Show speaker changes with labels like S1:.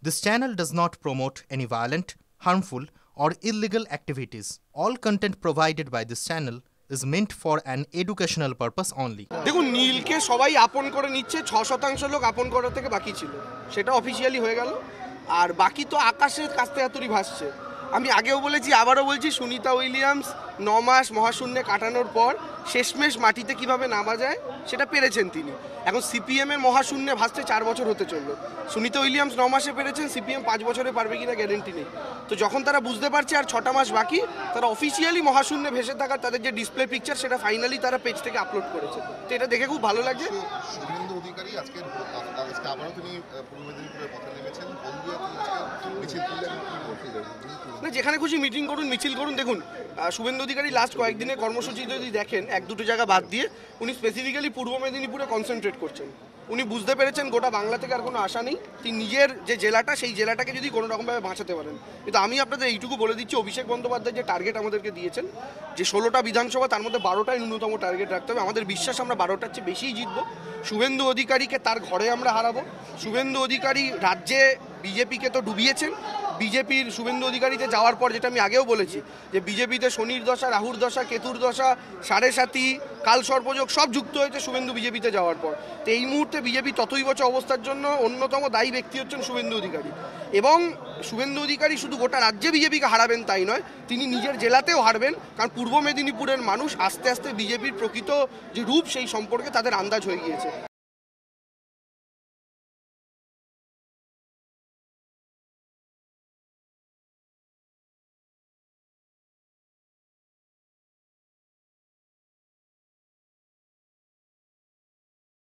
S1: This channel does not promote any violent, harmful, or illegal activities. All content provided by this channel is meant for an educational purpose only.
S2: দেখুন, নীলকে সবাই আপন করে নিচ্ছে, 6% লোক আপন করার থেকে বাকি ছিল, সেটা অফিসিয়ালি হয়ে গেল। আর বাকি তো আকাশের কাস্তে হাতুড়ি ভাসছে। আমি আগেও বলেছি, আবারও বলছি, সুনিতা উইলিয়ামস 9 মাস মহাশূন্যে কাটানোর পর শেষমেশ মাটিতে কিভাবে নামা যায় সেটা পেরেছেন তিনি। এখন সিপিএমের মহাশূন্যে ভাসতে 4 বছর হতে চললো। সুনিতা উইলিয়ামস 9 মাসে পেরেছেন, সিপিএম 5 বছরে পারবে কিনা গ্যারেন্টি নেই। তো যখন তারা বুঝতে পারছে আর 6টা মাস বাকি, তারা অফিসিয়ালি মহাশূন্যে ভেসে থাকার তাদের যে ডিসপ্লে পিকচার সেটা ফাইনালি তারা পেজ থেকে আপলোড করেছে। তো এটা দেখে খুব ভালো লাগছে।
S3: শুভেন্দু অধিকারী আজকে আবারও তিনি পূর্ব মেদিনীপুরে পথে নেমেছেন, মিছিল করলেন।
S2: না, যেখানে খুশি মিটিং করুন, মিছিল করুন। দেখুন, শুভেন্দু অধিকারী লাস্ট কয়েকদিনের কর্মসূচি যদি দেখেন, 1-2 জায়গা বাদ দিয়ে উনি স্পেসিফিক্যালি পূর্ব মেদিনীপুরে কনসেন্ট্রেট করছেন। উনি বুঝতে পেরেছেন গোটা বাংলা থেকে আর কোনো আশা নেই, তিনি নিজের যে জেলাটা সেই জেলাটাকে যদি কোনো রকমভাবে বাঁচাতে পারেন। কিন্তু আমি আপনাদের এইটুকু বলে দিচ্ছি, অভিষেক বন্দ্যোপাধ্যায় যে টার্গেট আমাদেরকে দিয়েছেন, যে 16টা বিধানসভা, তার মধ্যে 12টাই ন্যূনতম টার্গেট রাখতে হবে। আমাদের বিশ্বাস আমরা 12টার চেয়ে বেশিই জিতবো। শুভেন্দু অধিকারীকে তার ঘরে আমরা হারাবো। শুভেন্দু অধিকারী রাজ্যে বিজেপিকে তো ডুবিয়েছেন। বিজেপির শুভেন্দু অধিকারীতে যাওয়ার পর, যেটা আমি আগেও বলেছি, যে বিজেপিতে শনির দশা, রাহুর দশা, কেতুর দশা, সাড়ে সাতি, কাল সর্পযোগ সব যুক্ত হয়েছে শুভেন্দু বিজেপিতে যাওয়ার পর। তো এই মুহূর্তে বিজেপি ততই বছর অবস্থার জন্য অন্যতম দায়ী ব্যক্তি হচ্ছেন শুভেন্দু অধিকারী। এবং শুভেন্দু অধিকারী শুধু গোটা রাজ্যে বিজেপিকে হারাবেন তাই নয়, তিনি নিজের জেলাতেও হারবেন। কারণ পূর্ব মেদিনীপুরের মানুষ আস্তে আস্তে বিজেপির প্রকৃত যে রূপ সেই সম্পর্কে তাদের আন্দাজ হয়ে গিয়েছে।